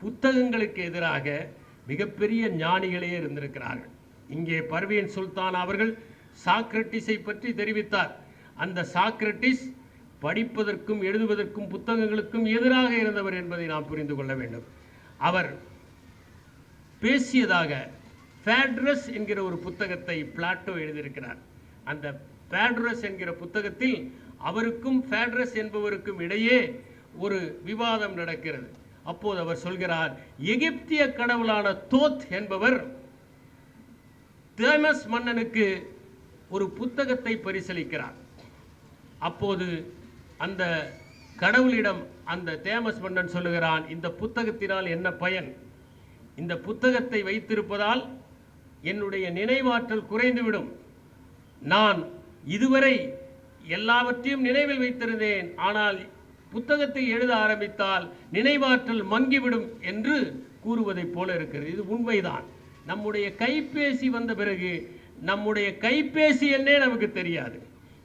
புத்தகங்களுக்கு எதிராக மிகப்பெரிய ஞானிகளே இருந்திருக்கிறார்கள். இங்கே பர்வீன் சுல்தான் அவர்கள் சாக்ரட்டிஸை பற்றி தெரிவித்தார். அந்த சாக்ரட்டிஸ் படிப்பதற்கும் எழுதுவதற்கும் புத்தகங்களுக்கும் எதிராக இருந்தவர் என்பதை நாம் புரிந்து கொள்ள வேண்டும். அவர் பேசியதாக ஃபேட்ரஸ் என்கிற ஒரு புத்தகத்தை பிளாட்டோ எழுதியிருக்கிறார். அந்த ஃபேட்ரஸ் என்கிற புத்தகத்தில் அவருக்கும் ஃபேட்ரஸ் என்பவருக்கும் இடையே ஒரு விவாதம் நடக்கிறது. அப்போது அவர் சொல்கிறார், எகிப்திய கடவுளான தோத் என்பவர் தேமஸ் மன்னனுக்கு ஒரு புத்தகத்தை பரிசளிக்கிறார். அப்போது அந்த கடவுளிடம் அந்த தேமஸ் மன்னன் சொல்லுகிறான், இந்த புத்தகத்தினால் என்ன பயன்? இந்த புத்தகத்தை வைத்திருப்பதால் என்னுடைய நினைவாற்றல் குறைந்துவிடும். நான் இதுவரை எல்லாவற்றையும் நினைவில் வைத்திருந்தேன், ஆனால் புத்தகத்தில் எழுத ஆரம்பித்தால் நினைவாற்றல் மங்கிவிடும் என்று கூறுவதைப் போல இருக்கிறது. இது உண்மைதான். நம்முடைய கைபேசி வந்த பிறகு நம்முடைய கைபேசி என்னே நமக்கு தெரியாது.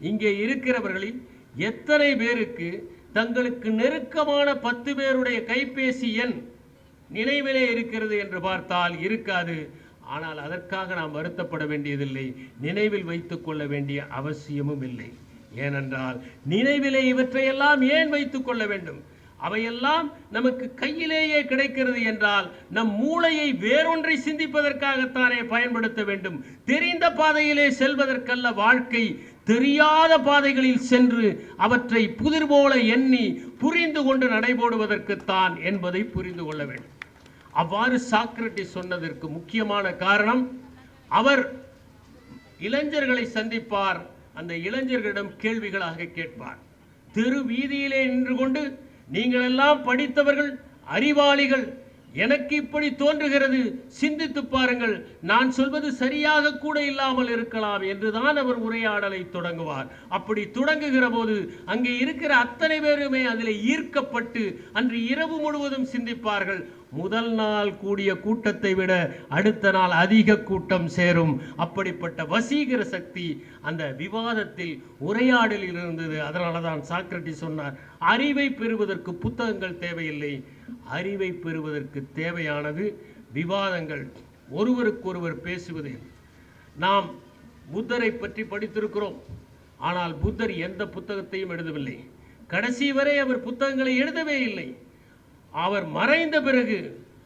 இங்கே இருக்கிறவர்களில் எத்தனை பேருக்கு தங்களுக்கு நெருக்கமான 10 பேருடைய கைபேசி எண் நினைவிலே இருக்கிறது என்று பார்த்தால் இருக்காது. ஆனால் அதற்காக நாம் வருத்தப்பட வேண்டியதில்லை, நினைவில் வைத்துக் கொள்ள வேண்டிய அவசியமும் இல்லை. ஏனென்றால் நினைவிலே இவற்றையெல்லாம் ஏன் வைத்துக் கொள்ள வேண்டும்? அவையெல்லாம் நமக்கு கையிலேயே கிடைக்கிறது என்றால் நம் மூளையை வேறொன்றை சிந்திப்பதற்காகத்தானே பயன்படுத்த வேண்டும். தெரிந்த பாதையிலே செல்வதற்கல்ல வாழ்க்கை, தெரியாத பாதைகளில் சென்று அவற்றை புதிர் போல எண்ணி புரிந்து கொண்டு நடைபோடுவதற்குத்தான் என்பதை புரிந்து கொள்ள வேண்டும். அவ்வாறு சாக்ரட்டிஸ் சொன்னதற்கு முக்கியமான காரணம், அவர் இளைஞர்களை சந்திப்பார், அந்த இளைஞர்களிடம் கேள்விகளாக கேட்பார். தெரு வீதியிலே நின்று கொண்டு, நீங்கள் எல்லாம் படித்தவர்கள், அறிவாளிகள், எனக்கு இப்படி தோன்றுகிறது, சிந்தித்து பாருங்கள், நான் சொல்வது சரியாக கூட இல்லாமல் இருக்கலாம் என்றுதான் அவர் உரையாடலை தொடங்குவார். அப்படி தொடங்குகிற போது அங்கே இருக்கிற அத்தனை பேருமே அதில் ஈர்க்கப்பட்டு அன்று இரவு முழுவதும் சிந்திப்பார்கள். முதல் நாள் கூடிய கூட்டத்தை விட அடுத்த நாள் அதிக கூட்டம் சேரும். அப்படிப்பட்ட வசீகர சக்தி அந்த விவாதத்தில், உரையாடலில் இருந்தது. அதனால தான் சாக்ரட்டிஸ் சொன்னார், அறிவை பெறுவதற்கு புத்தகங்கள் தேவையில்லை, அறிவை பெறுவதற்கு தேவையானது விவாதங்கள், ஒருவருக்கொருவர் பேசுவது. நாம் புத்தரை பற்றி படித்திருக்கிறோம், ஆனால் புத்தர் எந்த புத்தகத்தையும் எழுதவில்லை. கடைசி வரை அவர் புத்தகங்களை எழுதவே இல்லை. அவர் மறைந்த பிறகு,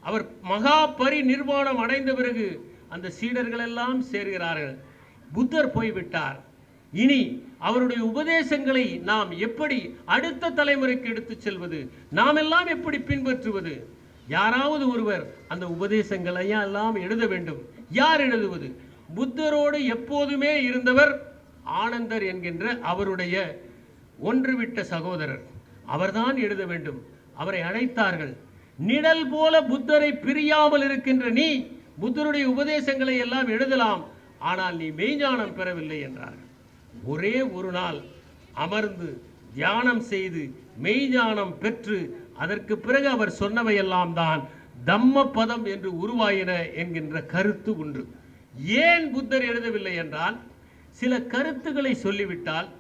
அவர் மகா பரிநிர்வாணம் அடைந்த பிறகு அந்த சீடர்கள் எல்லாம் சேர்கிறார்கள். புத்தர் போய்விட்டார். இனி அவருடைய உபதேசங்களை நாம் எப்படி அடுத்த தலைமுறைக்கு எடுத்துச் செல்வது? நாம் எல்லாம் எப்படி பின்பற்றுவது? யாராவது ஒருவர் அந்த உபதேசங்களை எல்லாம் எழுத வேண்டும். யார் எழுதுவது? புத்தரோடு எப்போதுமே இருந்தவர் ஆனந்தர் என்கின்ற அவருடைய ஒன்றுவிட்ட சகோதரர், அவர்தான் எழுத வேண்டும். அவரை அழைத்தார்கள். நிழல் போல புத்தரை பிரியாமல் இருக்கின்ற நீ புத்தருடைய உபதேசங்களை எல்லாம் எழுதலாம், ஆனால் நீ மெய்ஞானம் பெறவில்லை என்றார்கள். ஒரே ஒரு நாள் அமர்ந்து தியானம் செய்து மெய்ஞானம் பெற்று அதற்கு பிறகு அவர் சொன்னவையெல்லாம் தான் தம்ம பதம் என்று உருவாயின என்கின்ற கருத்து உண்டு. ஏன் புத்தர் எழுதவில்லை என்றால், சில கருத்துக்களை சொல்லிவிட்டால்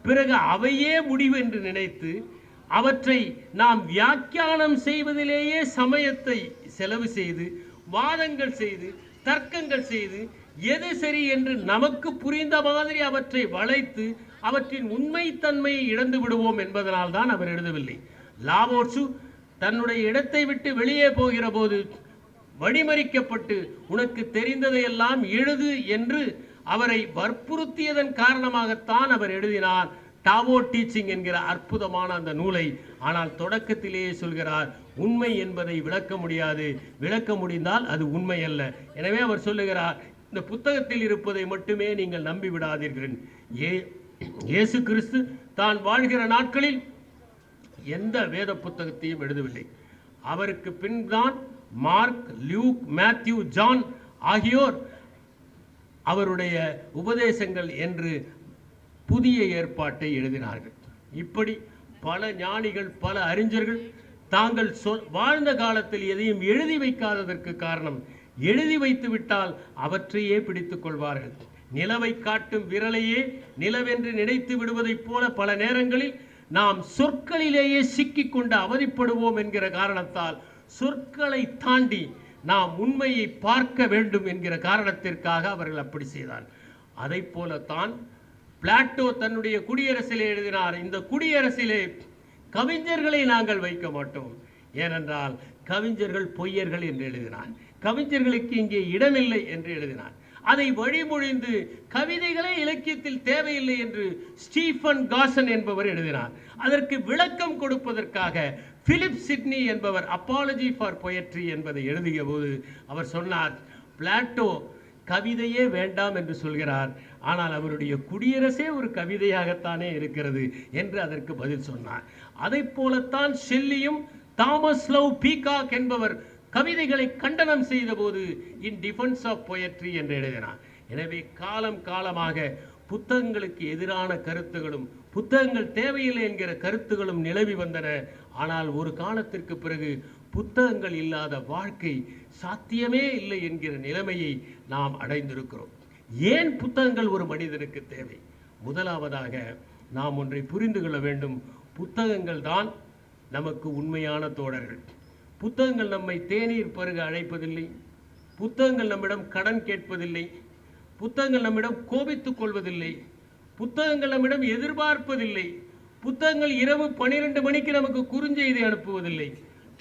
பிறகு அவையே முடிவு என்று நினைத்து அவற்றை நாம் வியாக்கியானம் செய்வதிலேயே சமயத்தை செலவு செய்து, வாதங்கள் செய்து, தர்க்கங்கள் செய்து, எது சரி என்று நமக்கு புரிந்த மாதிரி அவற்றை வளைத்து அவற்றின் உண்மைத்தன்மையை இழந்து விடுவோம் என்பதனால் தான் அவர் எழுதவில்லை. லாவோட்சு தன்னுடைய இடத்தை விட்டு வெளியே போகிற போது வழிமறிக்கப்பட்டு உனக்கு தெரிந்ததையெல்லாம் எழுது என்று அவரை வற்புறுத்தியதன் காரணமாகத்தான் அவர் எழுதினார் டாவோ டீச்சிங் என்கிற அற்புதமான அந்த நூலை. ஆனால் தொடக்கத்திலேயே சொல்கிறார், உண்மை என்பதை விளக்க முடியாது, விளக்க முடிந்தால் அது உண்மை அல்ல. எனவே அவர் சொல்லுகிறார், இந்த புத்தகத்தில் இருப்பதை மட்டுமே நீங்கள் நம்பி விடாதீர்கள். இயேசு கிறிஸ்து தான் வாழ்கிற நாட்களில் எந்த வேத புத்தகத்தையும் எழுதவில்லை. அவருக்கு பின்தான் மார்க், லியூக், மேத்யூ, ஜான் ஆகியோர் அவருடைய உபதேசங்கள் என்று புதிய ஏற்பாட்டை எழுதினார்கள். இப்படி பல ஞானிகள், பல அறிஞர்கள் தாங்கள் வாழ்ந்த காலத்தில் எதையும் எழுதி வைக்காததற்கு காரணம், எழுதி வைத்து விட்டால் அவற்றையே பிடித்துக் கொள்வார்கள். நிலவை காட்டும் விரலையே நிலவென்று நினைத்து விடுவதைப் போல பல நேரங்களில் நாம் சொற்களிலேயே சிக்கிக்கொண்டு அவதிப்படுவோம் என்கிற காரணத்தால் சொற்களை தாண்டி நாம் உண்மையை பார்க்க வேண்டும் என்கிற காரணத்திற்காக அவர்கள் அப்படி செய்தார். அதை போலத்தான் பிளாட்டோ தன்னுடைய குடியரசிலே எழுதினார், இந்த குடியரசிலே கவிஞர்களை நாங்கள் வைக்க மாட்டோம், ஏனென்றால் கவிஞர்கள் பொய்யர்கள் என்று எழுதினார். கவிஞர்களுக்கு இங்கே இடமில்லை என்று எழுதினார். அதை வழிமொழிந்து கவிதைகளே இலக்கியத்தில் தேவையில்லை என்று ஸ்டீஃபன் காசன் என்பவர் எழுதினார். அதற்கு விளக்கம் கொடுப்பதற்காக பிலிப் சிட்னி என்பவர் அப்பாலஜி ஃபார் பொயட்ரி என்பதை எழுதிய போது அவர் சொன்னார், பிளாட்டோ கவிதையே வேண்டாம் என்று சொல்கிறார், ஆனால் அவருடைய குடியரசே ஒரு கவிதையாகத்தானே இருக்கிறது என்று அதற்கு பதில் சொன்னார். அதை போலத்தான் ஷெல்லியும் தாமஸ் லவ் பீகாக் என்பவர் கவிதைகளை கண்டனம் செய்த போது இன் டிஃபென்ஸ் ஆஃப் பொயட்ரி என்று எழுதினார். எனவே காலம் காலமாக புத்தகங்களுக்கு எதிரான கருத்துகளும் புத்தகங்கள் தேவையில்லை என்கிற கருத்துகளும் நிலவி வந்தன. ஆனால் ஒரு காலத்திற்கு பிறகு புத்தகங்கள் இல்லாத வாழ்க்கை சாத்தியமே இல்லை என்கிற நிலைமையை நாம் அடைந்திருக்கிறோம். ஏன் புத்தகங்கள் ஒரு மனிதனுக்கு தேவை? முதலாவதாக நாம் ஒன்றை புரிந்து கொள்ள வேண்டும். புத்தகங்கள் தான் நமக்கு உண்மையான தோழர்கள். புத்தகங்கள் நம்மை தேநீர் பருக அழைப்பதில்லை. புத்தகங்கள் நம்மிடம் கடன் கேட்பதில்லை. புத்தகங்கள் நம்மிடம் கோபித்துக் கொள்வதில்லை. புத்தகங்கள் நம்மிடம் எதிர்பார்ப்பதில்லை. புத்தகங்கள் இரவு 12 மணிக்கு நமக்கு குறுஞ்செய்தி அனுப்புவதில்லை.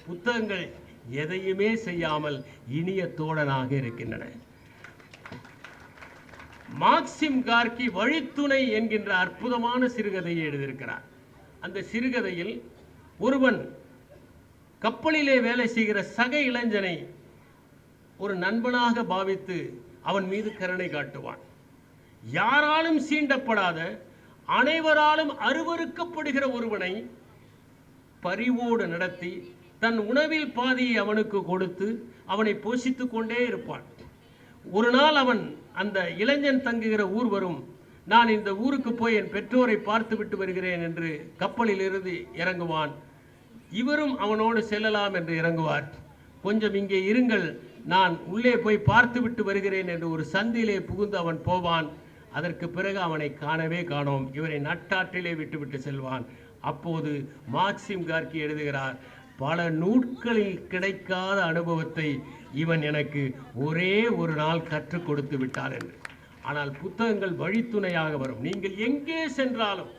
புத்தகங்கள் எதையுமே செய்யாமல் இனிய தோழனாக இருக்கின்றன. மாக்சிம் கார்கி வழித்துணை என்கின்ற அற்புதமான சிறுகதையை எழுதியிருக்கிறார். அந்த சிறுகதையில் ஒருவன் கப்பலிலே வேலை செய்கிற சக இளைஞனை ஒரு நண்பனாக பாவித்து அவன் மீது கருணை காட்டுவான். யாராலும் சீண்டப்படாத, அனைவராலும் அருவருக்கப்படுகிற ஒருவனை பரிவோடு நடத்தி தன் உணவில் பாதியை அவனுக்கு கொடுத்து அவனை போஷித்துக் கொண்டே இருப்பான். ஒரு நாள் அவன் அந்த இளைஞன் தங்குகிற ஊர் வரும், நான் இந்த ஊருக்கு போய் என் பெற்றோரை பார்த்து விட்டு வருகிறேன் என்று கப்பலில் இருந்து இறங்குவான். இவரும் அவனோடு செல்லலாம் என்று இறங்குவார். கொஞ்சம் இங்கே இருங்கள், நான் உள்ளே போய் பார்த்து விட்டு வருகிறேன் என்று ஒரு சந்திலே புகுந்து அவன் போவான். அதற்கு பிறகு அவனை காணவே காணோம். இவரை நட்டாற்றிலே விட்டுவிட்டு செல்வான். அப்போது மாக்சிம் கார்கி எழுதுகிறார், பல நூட்களில் கிடைக்காத அனுபவத்தை இவன் எனக்கு ஒரே ஒரு நாள் கற்றுக் கொடுத்து விட்டார் என்று. ஆனால் புத்தகங்கள் வழித்துணையாக வரும். நீங்கள் எங்கே சென்றாலும்,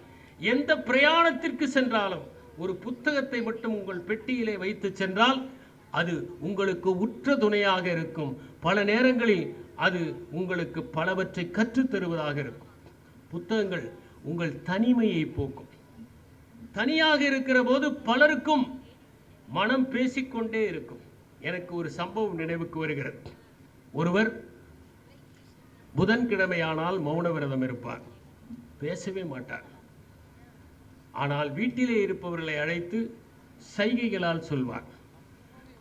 எந்த பிரயாணத்திற்கு சென்றாலும் ஒரு புத்தகத்தை மட்டும் உங்கள் பெட்டியிலே வைத்து சென்றால் அது உங்களுக்கு உற்ற துணையாக இருக்கும். பல நேரங்களில் அது உங்களுக்கு பலவற்றை கற்றுத்தருவதாக இருக்கும். புத்தகங்கள் உங்கள் தனிமையை போக்கும். தனியாக இருக்கிற போது பலருக்கும் மனம் பேசிக்கொண்டே இருக்கும். எனக்கு ஒரு சம்பவம் நினைவுக்கு வருகிறது. ஒருவர் புதன்கிழமையானால் மௌன விரதம் இருப்பார், பேசவே மாட்டார். ஆனால் வீட்டிலே இருப்பவர்களை அழைத்து சைகைகளால் சொல்வார்.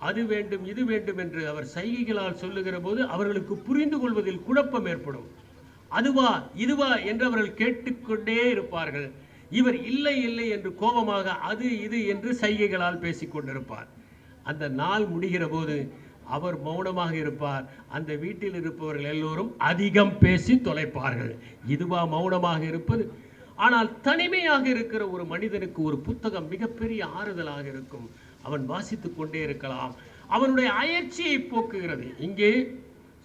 அது வேண்டும் இது வேண்டும் என்று அவர் சைகைகளால் சொல்லுகிற போது அவர்களுக்கு புரிந்து கொள்வதில் குழப்பம் ஏற்படும். அதுவா இதுவா என்று அவர்கள் கேட்டுக்கொண்டே இருப்பார்கள். இவர் இல்லை இல்லை என்று கோபமாக அது இது என்று சைகைகளால் பேசிக்கொண்டிருப்பார். அந்த நாள் முடிகிற போது அவர் மௌனமாக இருப்பார். அந்த வீட்டில் இருப்பவர்கள் எல்லோரும் அதிகம் பேசி தொலைப்பார்கள். இதுவா மௌனமாக இருப்பது? ஆனால் தனிமையாக இருக்கிற ஒரு மனிதனுக்கு ஒரு புத்தகம் மிகப்பெரிய ஆறுதலாக இருக்கும். அவன் வாசித்துக் கொண்டே இருக்கலாம். அவனுடைய அயற்சியை போக்குகிறது. இங்கே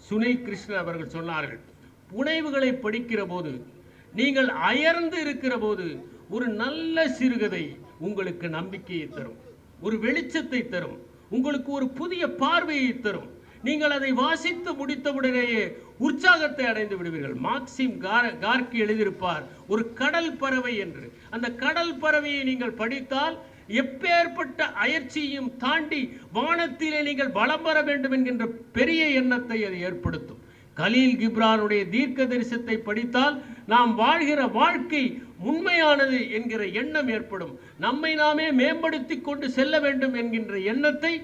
சுனை கிருஷ்ணன் அவர்கள் சொன்னார்கள், புனைவுகளை படிக்கிற போது, நீங்கள் அயர்ந்து இருக்கிற போது ஒரு நல்ல சிறுகதை உங்களுக்கு நம்பிக்கையை தரும், ஒரு வெளிச்சத்தை தரும், உங்களுக்கு ஒரு புதிய பார்வையை தரும். நீங்கள் அதை வாசித்து முடித்தவுடனேயே உற்சாகத்தை அடைந்து விடுவீர்கள். மாக்சிம் கார்கி எழுதியிருப்பார் ஒரு கடல் பறவை என்று. அந்த கடல் பறவையை நீங்கள் படித்தால் எப்பேற்பட்ட அயற்சியையும் தாண்டி வானத்திலே நீங்கள் வலம் வர வேண்டும் என்கின்ற பெரிய எண்ணத்தை அது ஏற்படுத்தும். கலீல் கிப்ரானுடைய தீர்க்க தரிசனத்தை படித்தால் நாம் வாழ்கிற வாழ்க்கை உண்மையானது என்கிற எண்ணம் ஏற்படும். நம்மை நாமே மேம்படுத்தி கொண்டு செல்ல வேண்டும் என்கின்ற எண்ணத்தை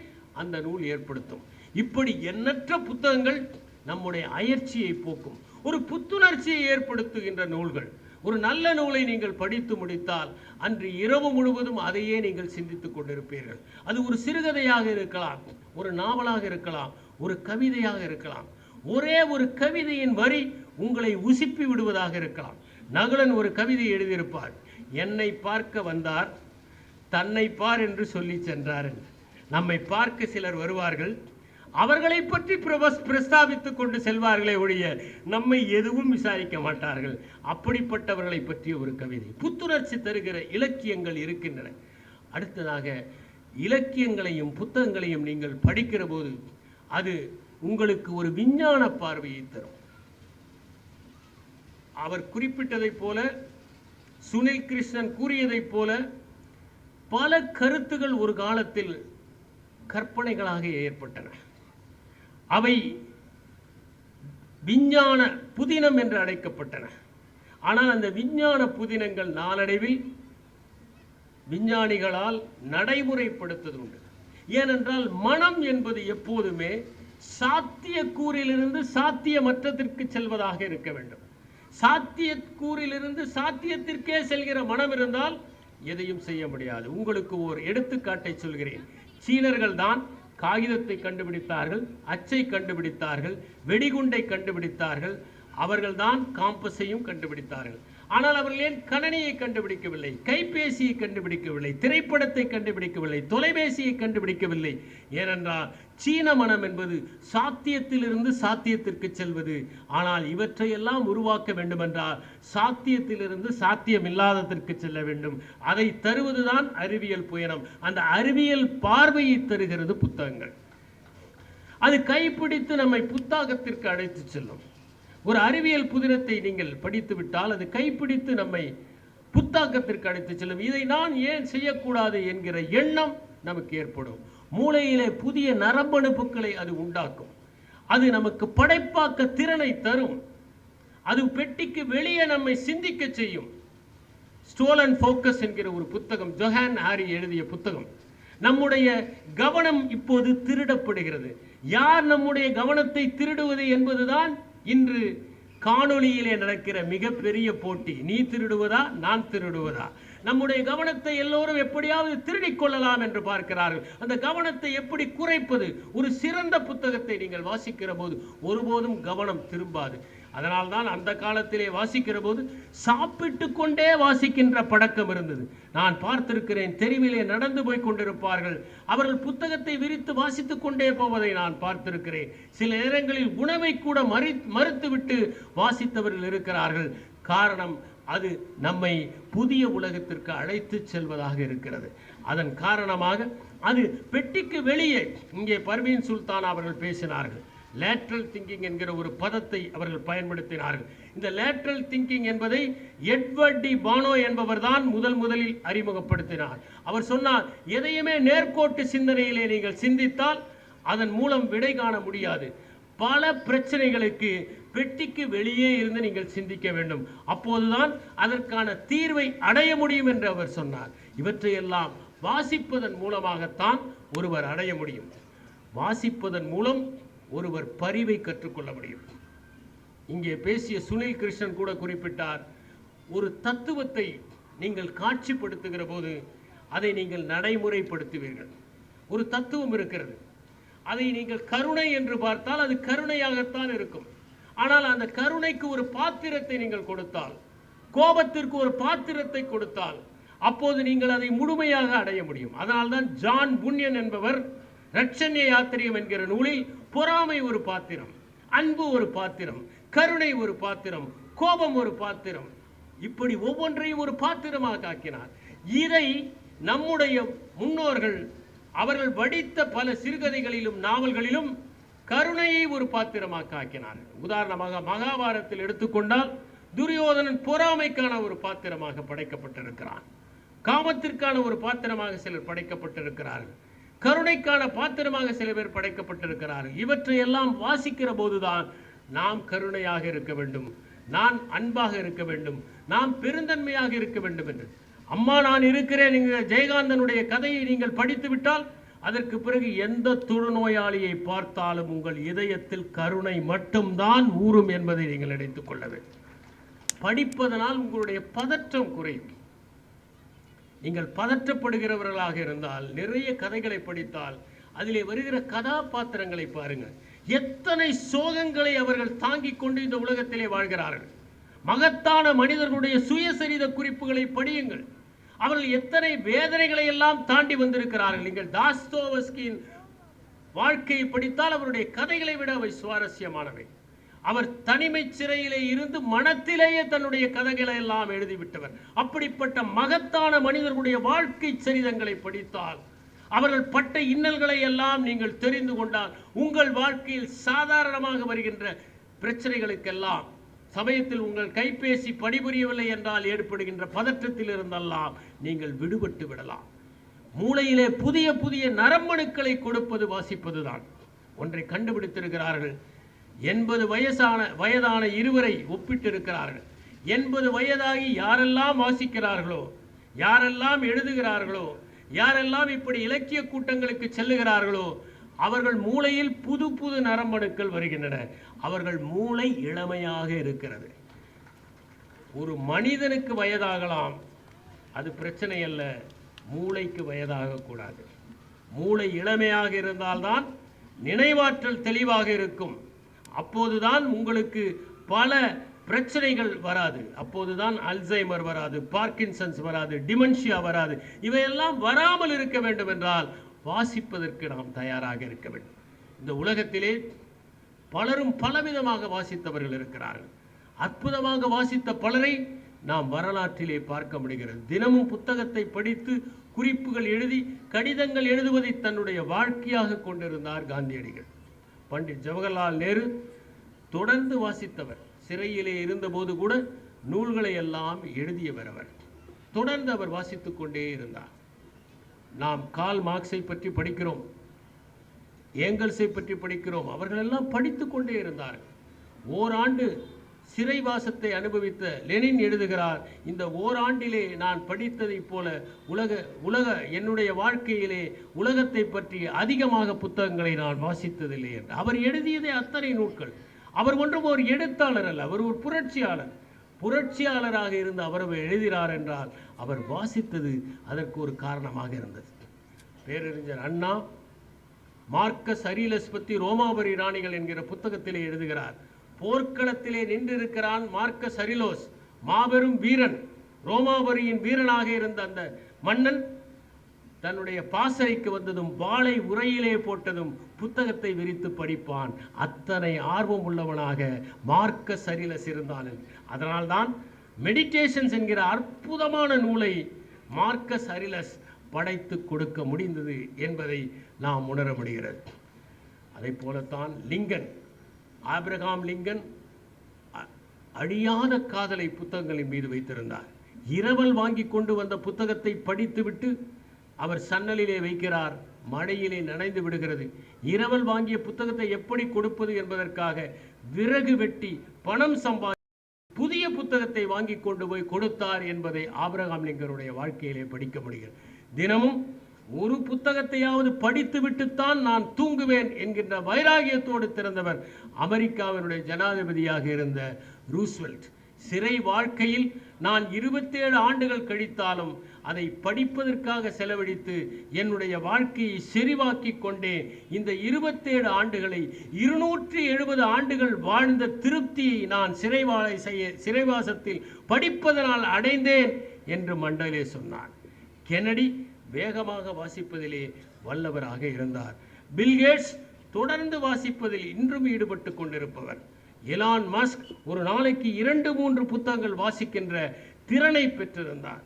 அந்த நூல் ஏற்படுத்தும். இப்படி எண்ணற்ற புத்தகங்கள் நம்முடைய அயற்சியை போக்கும், ஒரு புத்துணர்ச்சியை ஏற்படுத்துகின்ற நூல்கள். ஒரு நல்ல நூலை நீங்கள் படித்து முடித்தால் அன்று இரவு முழுவதும் அதையே நீங்கள் சிந்தித்துக் கொண்டிருப்பீர்கள். அது ஒரு சிறுகதையாக இருக்கலாம், ஒரு நாவலாக இருக்கலாம், ஒரு கவிதையாக இருக்கலாம். ஒரே ஒரு கவிதையின் வரி உங்களை உசுப்பி விடுவதாக இருக்கலாம். நகுலன் ஒரு கவிதை எழுதியிருப்பார், என்னை பார்க்க வந்தார், தன்னை பார் என்று சொல்லி சென்றார் என்று. நம்மை பார்க்க சிலர் வருவார்கள், அவர்களை பற்றி பிரஸ்தாபித்துக் கொண்டு செல்வார்களே ஒழிய நம்மை எதுவும் விசாரிக்க மாட்டார்கள். அப்படிப்பட்டவர்களை பற்றிய ஒரு கவிதை. புத்துணர்ச்சி தருகிற இலக்கியங்கள் இருக்கின்றன. அடுத்ததாக, இலக்கியங்களையும் புத்தகங்களையும் நீங்கள் படிக்கிற போது அது உங்களுக்கு ஒரு விஞ்ஞான பார்வையை தரும். அவர் குறிப்பிட்டதைப் போல, சுனில் கிருஷ்ணன் கூறியதைப் போல, பல கருத்துகள் ஒரு காலத்தில் கற்பனைகளாக ஏற்பட்டன. அவை விஞ்ஞான புதினம் என்று அழைக்கப்பட்டன. ஆனால் அந்த விஞ்ஞான புதினங்கள் நாளடைவில் விஞ்ஞானிகளால் நடைமுறைப்படுத்துவதுண்டு. ஏனென்றால் மனம் என்பது எப்போதுமே சாத்தியக்கூறிலிருந்து சாத்தியமற்றத்திற்கு செல்வதாக இருக்க வேண்டும். சாத்தியக்கூறிலிருந்து சாத்தியத்திற்கே செல்கிற மனம் இருந்தால் எதையும் செய்ய முடியாது. உங்களுக்கு ஒரு எடுத்துக்காட்டை சொல்கிறேன். சீனர்கள் தான் காகிதத்தை கண்டுபிடித்தார்கள், அச்சை கண்டுபிடித்தார்கள், வெடிகுண்டை கண்டுபிடித்தார்கள், அவர்கள்தான் காம்பஸையும் கண்டுபிடித்தார்கள். ஆனால் அவர்கள் ஏன் கணனியை கண்டுபிடிக்கவில்லை, கைபேசியை கண்டுபிடிக்கவில்லை, திரைப்படத்தை கண்டுபிடிக்கவில்லை, தொலைபேசியை கண்டுபிடிக்கவில்லை? ஏனென்றால் சீன மனம் என்பது சாத்தியத்திலிருந்து சாத்தியத்திற்கு செல்வது. ஆனால் இவற்றையெல்லாம் உருவாக்க வேண்டுமென்றால் சாத்தியத்திலிருந்து சாத்தியமில்லாததற்கு செல்ல வேண்டும். அதை தருவதுதான் அறிவியல் புயனம். அந்த அறிவியல் பார்வையை தருகிறது புத்தகங்கள். அது கைப்பிடித்து நம்மை புத்தகத்திற்கு அழைத்து செல்லும். ஒரு அறிவியல் புதினத்தை நீங்கள் படித்து விட்டால் அது கைப்பிடித்து நம்மை புத்தாக்கத்திற்கு அழைத்து செல்லும். இதை நான் ஏன் செய்யக்கூடாது என்கிற எண்ணம் நமக்கு ஏற்படும். மூளையிலே புதிய நரம்பணுப்புகளை அது உண்டாக்கும். அது நமக்கு படைப்பாக்க திறனை தரும். அது பெட்டிக்கு வெளியே நம்மை சிந்திக்க செய்யும். ஸ்டோலன் ஃபோக்கஸ் என்கிற ஒரு புத்தகம், ஜொஹான் ஹாரி எழுதிய புத்தகம். நம்முடைய கவனம் இப்போது திருடப்படுகிறது. யார் நம்முடைய கவனத்தை திருடுவது என்பதுதான் இன்று காணொளியிலே நடக்கிற மிகப்பெரிய போட்டி. நீ திருடுவதா, நான் திருடுவதா? நம்முடைய கவனத்தை எல்லோரும் எப்படியாவது திருடிக் கொள்ளலாம் என்று பார்க்கிறார்கள். அந்த கவனத்தை எப்படி குறைப்பது? ஒரு சிறந்த புத்தகத்தை நீங்கள் வாசிக்கிற போது ஒருபோதும் கவனம் திரும்பாது. அதனால்தான் அந்த காலத்திலே வாசிக்கிற போது சாப்பிட்டு கொண்டே வாசிக்கின்ற பழக்கம் இருந்தது. நான் பார்த்திருக்கிறேன். தெருவிலே நடந்து போய் கொண்டிருப்பார்கள், அவர்கள் புத்தகத்தை விரித்து வாசித்துக் கொண்டே போவதை நான் பார்த்திருக்கிறேன். சில நேரங்களில் உணவை கூட மறுத்துவிட்டு வாசித்தவர்கள் இருக்கிறார்கள். காரணம், அது நம்மை புதிய உலகத்திற்கு அழைத்து செல்வதாக இருக்கிறது. அதன் காரணமாக அது பெட்டிக்கு வெளியே, இங்கே பர்வீன் சுல்தான் அவர்கள் பேசினார்கள், லேட்ரல் திங்கிங் என்கிற ஒரு பதத்தை அவர்கள் பயன்படுத்தினார்கள். இந்த லேட்ரல் திங்கிங் என்பதை எட்வர்ட் டி பானோ என்பவர் தான் முதலில் அறிமுகப்படுத்தினார். அவர் சொன்னார், எதையுமே நேர்கோட்டு சிந்தனையிலே நீங்கள் சிந்தித்தால் அதன் மூலம் விடை காண முடியாது. பல பிரச்சனைகளுக்கு பெட்டிக்கு வெளியே இருந்து நீங்கள் சிந்திக்க வேண்டும். அப்போதுதான் அதற்கான தீர்வை அடைய முடியும் என்று அவர் சொன்னார். இவற்றையெல்லாம் வாசிப்பதன் மூலமாகத்தான் ஒருவர் அடைய முடியும். வாசிப்பதன் மூலம் ஒருவர் பரிவை கற்றுக்கொள்ள முடியும். இங்கே பேசிய சுனில் கிருஷ்ணன் கூட குறிப்பிட்டார், ஒரு தத்துவத்தை நீங்கள் காட்சிப்படுத்துகிற போது அதை நீங்கள் நடைமுறைப்படுத்துவீர்கள். ஒரு தத்துவம் இருக்கிறது, அதை நீங்கள் கருணை என்று பார்த்தால் அது கருணையாகத்தான் இருக்கும். ஆனால் அந்த கருணைக்கு ஒரு பாத்திரத்தை நீங்கள் கொடுத்தால், கோபத்திற்கு ஒரு பாத்திரத்தை கொடுத்தால், அப்போது நீங்கள் அதை முழுமையாக அடைய முடியும். அதனால்தான் ஜான் புன்யன் என்பவர் ரட்சண்ய யாத்திரியம் என்கிற நூலில் பொறாமை ஒரு பாத்திரம், அன்பு ஒரு பாத்திரம், கருணை ஒரு பாத்திரம், கோபம் ஒரு பாத்திரம், இப்படி ஒவ்வொன்றையும் ஒரு பாத்திரமாக ஆக்கினார். இதை நம்முடைய முன்னோர்கள் அவர்கள் படித்த பல சிறுகதைகளிலும் நாவல்களிலும் கருணையை ஒரு பாத்திரமாக ஆக்கினார்கள். உதாரணமாக மகாபாரதத்தில் எடுத்துக்கொண்டால் துரியோதனன் பொறாமைக்கான ஒரு பாத்திரமாக படைக்கப்பட்டிருக்கிறான். காமத்திற்கான ஒரு பாத்திரமாக சிலர் படைக்கப்பட்டிருக்கிறார்கள். கருணைக்கான பாத்திரமாக சில பேர் படைக்கப்பட்டிருக்கிறார்கள். இவற்றையெல்லாம் வாசிக்கிற போதுதான் நாம் கருணையாக இருக்க வேண்டும், நான் அன்பாக இருக்க வேண்டும், நாம் பெருந்தன்மையாக இருக்க வேண்டும் என்று. அம்மா நான் இருக்கிறேன் என்கிற ஜெயகாந்தனுடைய கதையை நீங்கள் படித்து விட்டால் அதற்கு பிறகு எந்த தொழுநோயாளியை பார்த்தாலும் உங்கள் இதயத்தில் கருணை மட்டும்தான் ஊறும் என்பதை நீங்கள் நினைத்துக் கொள்ள வேண்டும். படிப்பதனால் உங்களுடைய பதற்றம் குறையும். நீங்கள் பதற்றப்படுகிறவர்களாக இருந்தால் நிறைய கதைகளை படித்தால் அதிலே வருகிற கதாபாத்திரங்களை பாருங்கள். எத்தனை சோகங்களை அவர்கள் தாங்கிக் கொண்டு இந்த உலகத்திலே வாழ்கிறார்கள். மகத்தான மனிதர்களுடைய சுயசரித குறிப்புகளை படியுங்கள். அவர்கள் எத்தனை வேதனைகளை எல்லாம் தாண்டி வந்திருக்கிறார்கள். நீங்கள் தாஸ்தோவஸ்கியின் வாழ்க்கையை படித்தால் அவருடைய கதைகளை விட அவை சுவாரஸ்யமானவை. அவர் தனிமை சிறையிலே இருந்து மனத்திலேயே தன்னுடைய கதைகளை எல்லாம் எழுதிவிட்டவர். அப்படிப்பட்ட மகத்தான மனிதர்களுடைய வாழ்க்கை சரிதங்களை படித்தால், அவர்கள் பட்ட இன்னல்களை எல்லாம் நீங்கள் தெரிந்து கொண்டால், உங்கள் வாழ்க்கையில் சாதாரணமாக வருகின்ற பிரச்சனைகளுக்கெல்லாம், சமயத்தில் உங்கள் கைபேசி பணிபுரியவில்லை என்றால் ஏற்படுகின்ற பதற்றத்தில் இருந்தெல்லாம் நீங்கள் விடுபட்டு விடலாம். மூளையிலே புதிய புதிய நரம்பணுக்களை கொடுப்பது வாசிப்பதுதான். ஒன்றை கண்டுபிடித்திருக்கிறார்கள். 80 வயதான இருவரை ஒப்பிட்டிருக்கிறார்கள். 80 வயதாகி யாரெல்லாம் வாசிக்கிறார்களோ, யாரெல்லாம் எழுதுகிறார்களோ, யாரெல்லாம் இப்படி இலக்கிய கூட்டங்களுக்கு செல்லுகிறார்களோ, அவர்கள் மூளையில் புது புது நரம்பணுக்கள் வருகின்றன. அவர்கள் மூளை இளமையாக இருக்கிறது. ஒரு மனிதனுக்கு வயதாகலாம், அது பிரச்சனை அல்ல. மூளைக்கு வயதாக கூடாது. மூளை இளமையாக இருந்தால்தான் நினைவாற்றல் தெளிவாக இருக்கும். அப்போதுதான் உங்களுக்கு பல பிரச்சனைகள் வராது. அப்போதுதான் அல்சைமர் வராது, பார்க்கின்சன்ஸ் வராது, டிமென்ஷியா வராது. இவையெல்லாம் வராமல் இருக்க வேண்டும் என்றால் வாசிப்பதற்கு நாம் தயாராக இருக்க வேண்டும். இந்த உலகத்திலே பலரும் பலவிதமாக வாசித்தவர்கள் இருக்கிறார்கள். அற்புதமாக வாசித்த பலரை நாம் வரலாற்றிலே பார்க்க முடிகிறது. தினமும் புத்தகத்தை படித்து குறிப்புகள் எழுதி கடிதங்கள் எழுதுவதை தன்னுடைய வாழ்க்கையாக கொண்டிருந்தார் காந்தியடிகள். பண்டிட் ஜவஹர்லால் நேரு தொடர்ந்து வாசித்தவர். சிறையிலே இருந்தபோது கூட நூல்களை எல்லாம் எழுதியவர். அவர் தொடர்ந்து அவர் வாசித்துக் கொண்டே இருந்தார். நாம் கார்ல் மார்க்ஸை பற்றி படிக்கிறோம், ஏங்கல்ஸை பற்றி படிக்கிறோம். அவர்கள் எல்லாம் படித்துக் கொண்டே இருந்தார்கள். ஓராண்டு சிறைவாசத்தை அனுபவித்த லெனின் எழுதுகிறார், இந்த ஓராண்டிலே நான் படித்ததை போல உலக என்னுடைய வாழ்க்கையிலே உலகத்தை பற்றி அதிகமாக புத்தகங்களை நான் வாசித்ததில்லை என்று. அவர் எழுதியதே அத்தனை நூல்கள். அவர் ஒன்றும் ஒரு எழுத்தாளர் அல்ல, அவர் ஒரு புரட்சியாளர். புரட்சியாளராக இருந்து அவர் எழுதினார் என்றால் அவர் வாசித்தது அதற்கு ஒரு காரணமாக இருந்தது. பேரறிஞர் அண்ணா மார்க்கஸ் அரீலஸ் பற்றி ரோமாபுரி ராணிகள் என்கிற புத்தகத்திலே எழுதுகிறார். போர்க்களத்திலே நின்றிருக்கிறான் மார்க்கஸ் அரீலோஸ், மாபெரும் வீரன், ரோமாபுரியின் வீரனாக இருந்த அந்த மன்னன் தன்னுடைய பாசறைக்கு வந்ததும் வாளை உரையிலே போட்டதும் புத்தகத்தை விரித்து படிப்பான். அத்தனை ஆர்வம் உள்ளவனாக மார்க்கஸ் அரீலஸ் இருந்தான். அதனால்தான் மெடிடேஷன்ஸ் என்கிற அற்புதமான நூலை மார்க்கஸ் அரீலஸ் படைத்து கொடுக்க முடிந்தது என்பதை நாம் உணர முடிகிறது. அதை போலத்தான் லிங்கன், ஆபிரகாம் லிங்கன் அழியாத காதலை புத்தகங்களின் மீது வைத்திருந்தார். இரவல் வாங்கி கொண்டு வந்த புத்தகத்தை படித்துவிட்டு அவர் சன்னலிலே வைக்கிறார். மழையிலே நனைந்து விடுகிறது. இரவல் வாங்கிய புத்தகத்தை எப்படி கொடுப்பது என்பதற்காக விறகு வெட்டி பணம் சம்பாதி புதிய புத்தகத்தை வாங்கி கொண்டு போய் கொடுத்தார் என்பதை ஆபிரகாம் லிங்கனுடைய வாழ்க்கையிலே படிக்க முடிகிறது. தினமும் ஒரு புத்தகத்தையாவது படித்துவிட்டுத்தான் நான் தூங்குவேன் என்கின்ற வைராகியத்தோடு திறந்தவர் அமெரிக்காவினுடைய ஜனாதிபதியாக இருந்த ரூஸ்வெல்ட். சிறை வாழ்க்கையில் நான் 27 ஆண்டுகள் கழித்தாலும் அதை படிப்பதற்காக செலவழித்து என்னுடைய வாழ்க்கையை செறிவாக்கி கொண்டேன். இந்த 27 ஆண்டுகளை 270 ஆண்டுகள் வாழ்ந்த திருப்தியை நான் சிறைவாசத்தில் படிப்பதனால் அடைந்தேன் என்று மண்டலே சொன்னார். கென்னடி வேகமாக வாசிப்பதிலே வல்லவராக இருந்தார். பில்கேட்ஸ் தொடர்ந்து வாசிப்பதில் இன்றும் ஈடுபட்டு கொண்டிருப்பவர். எலான் மஸ்க் ஒரு நாளைக்கு 2-3 புத்தகங்கள் வாசிக்கின்ற திறனை பெற்றிருந்தார்.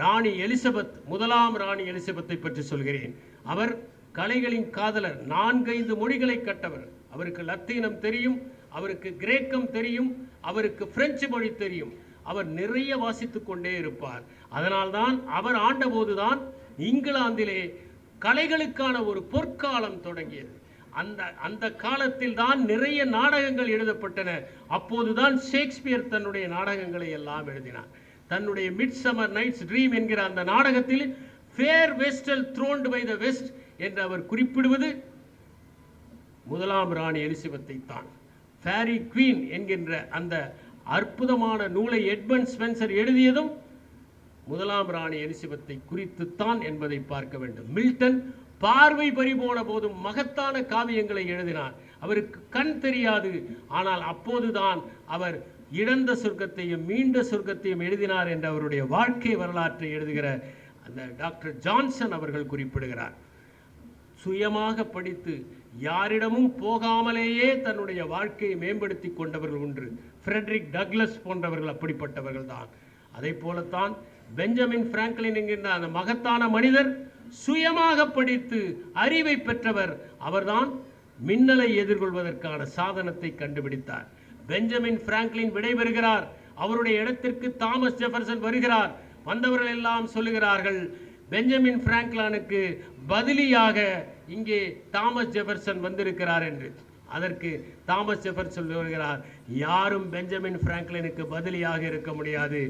ராணி எலிசபெத், முதலாம் ராணி எலிசபெத்தை பற்றி சொல்கிறேன். அவர் கலைகளின் காதலர், 4-5 மொழிகளை கற்றவர். அவருக்கு லத்தீனம் தெரியும், அவருக்கு கிரேக்கம் தெரியும், அவருக்கு பிரெஞ்சு மொழி தெரியும். அவர் நிறைய வாசித்துக் கொண்டே இருப்பார். அதனால்தான் அவர் ஆண்டபோதுதான் இங்கிலாந்திலே கலைகளுக்கான ஒரு பொற்காலம் தொடங்கியது. அந்த காலத்தில் தான் நிறைய நாடகங்கள் எழுதப்பட்டன. அப்போதுதான் ஷேக்ஸ்பியர் தன்னுடைய நாடகங்களை எல்லாம் எழுதினார். தன்னுடைய மிட்சமர் நைட்ஸ் ட்ரீம் என்கிற அந்த நாடகத்தில் ஃபேர் வெஸ்டல் த்ரோன்டு பை த வெஸ்ட் என்று அவர் குறிப்பிடுவது முதலாம் ராணி எலிசபெத்தை தான். ஃபேரி குவீன் என்கின்ற அந்த அற்புதமான நூலை எட்மண்ட் ஸ்பென்சர் எழுதியதும் முதலாம் ராணி எலிசபெத்தை குறித்துத்தான் என்பதை பார்க்க வேண்டும். மில்டன் பார்வை பறிபோன போதும் மகத்தான காவியங்களை எழுதினார். அவருக்கு கண் தெரியாது, ஆனால் அப்போதுதான் அவர் இழந்த சொர்க்கத்தையும் மீண்ட சொர்க்கத்தையும் எழுதினார் என்ற அவருடைய வாழ்க்கை வரலாற்றை எழுதுகிற அந்த டாக்டர் ஜான்சன் அவர்கள் குறிப்பிடுகிறார். சுயமாக படித்து யாரிடமும் போகாமலேயே தன்னுடைய வாழ்க்கையை மேம்படுத்தி கொண்டவர்கள் ஒன்று. ஃப்ரெட்ரிக் டக்ளஸ் போன்றவர்கள் அப்படிப்பட்டவர்கள் தான். அதை போலத்தான் பெஞ்சமின் பிராங்க்லின் என்கின்ற அந்த மகத்தான மனிதர் சுயமாக படித்து அறிவை பெற்றவர். அவர்தான் மின்னலை எதிர்கொள்வதற்கான சாதனத்தை கண்டுபிடித்தார். பெஞ்சமின் பிராங்க்லின் விடைபெறுகிறார். அவருடைய இடத்திற்கு தாமஸ் ஜெஃபர்சன் வருகிறார். வந்தவர்கள் எல்லாம் சொல்லுகிறார்கள், பெஞ்சமின் பிராங்க்லினுக்கு பதிலியாக இங்கே தாமஸ் ஜெஃபர்சன் வந்திருக்கிறார் என்று. அதற்கு தாமஸ் ஜெஃபர்சன் சொல்லுகிறார், யாரும் பெஞ்சமின் பிராங்க்லினுக்கு பதிலியாக இருக்க முடியாது,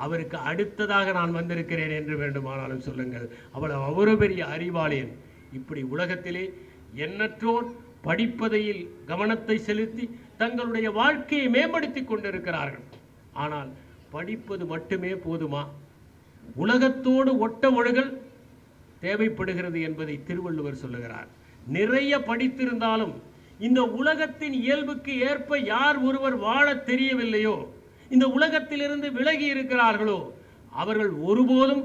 அவருக்கு அடுத்ததாக நான் வந்திருக்கிறேன் என்று வேண்டுமானாலும் சொல்லுங்கள். அவ்வளவு பெரிய அறிவாளியன். இப்படி உலகத்திலே எண்ணற்றோர் படிப்பதையில் கவனத்தை செலுத்தி தங்களுடைய வாழ்க்கையை மேம்படுத்தி கொண்டிருக்கிறார்கள். ஆனால் படிப்பது மட்டுமே போதுமா? உலகத்தோடு ஒட்ட ஒழுகல் தேவைப்படுகிறது என்பதை திருவள்ளுவர் சொல்லுகிறார். நிறைய படித்திருந்தாலும் இந்த உலகத்தின் இயல்புக்கு ஏற்ப யார் ஒருவர் வாழ தெரியவில்லையோ, இந்த உலகத்திலிருந்து விலகி இருக்கிறார்களோ, அவர்கள் ஒருபோதும்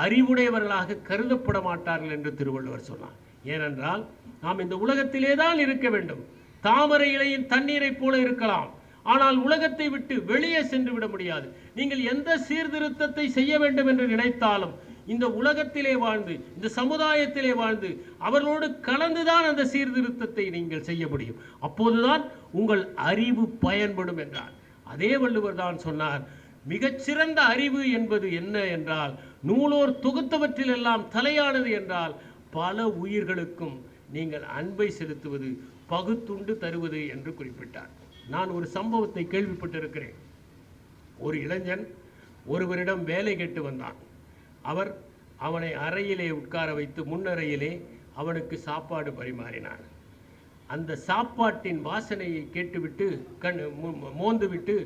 அறிவுடையவர்களாக கருதப்பட மாட்டார்கள் என்று திருவள்ளுவர் சொன்னார். ஏனென்றால் நாம் இந்த உலகத்திலே தான் இருக்க வேண்டும். தாமரை இலையின் தண்ணீரை போல இருக்கலாம், ஆனால் உலகத்தை விட்டு வெளியே சென்று விட முடியாது. நீங்கள் எந்த சீர்திருத்தத்தை செய்ய வேண்டும் என்று நினைத்தாலும் இந்த உலகத்திலே வாழ்ந்து, இந்த சமுதாயத்திலே வாழ்ந்து அவர்களோடு கலந்துதான் அந்த சீர்திருத்தத்தை நீங்கள் செய்ய முடியும். அப்போதுதான் உங்கள் அறிவு பயன்படும் என்றார். அதே வள்ளுவர் தான் சொன்னார், மிகச்சிறந்த அறிவு என்பது என்ன என்றால், நூலோர் தொகுத்தவற்றில் எல்லாம் தலையானது என்றால், பல உயிர்களுக்கும் நீங்கள் அன்பை செலுத்துவது, பகுத்துண்டு தருவது என்று குறிப்பிட்டார். நான் ஒரு சம்பவத்தை கேள்விப்பட்டிருக்கிறேன். ஒரு இளைஞன் ஒருவரிடம் வேலை கேட்டு வந்தான். அவர் அவனை அறையிலே உட்கார வைத்து முன்னறையிலே அவனுக்கு சாப்பாடு பரிமாறினார். அந்த சாப்பாட்டின் வாசனையை கேட்டுவிட்டு மோந்துவிட்டு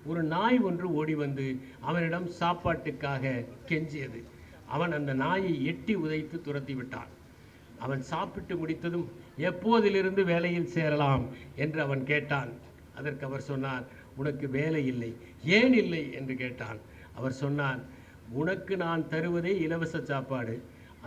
ஒரு நாய் ஒன்று ஓடி வந்து அவனிடம் சாப்பாட்டுக்காக கெஞ்சியது. அவன் அந்த நாயை எட்டி உதைத்து துரத்தி விட்டான். அவன் சாப்பிட்டு முடித்ததும் எப்போதிலிருந்து வேலையில் சேரலாம் என்று அவன் கேட்டான். அதற்கு அவர் சொன்னார், உனக்கு வேலை இல்லை. ஏன் இல்லை என்று கேட்டான். அவர் சொன்னார், உனக்கு நான் தருவதே இலவச சாப்பாடு.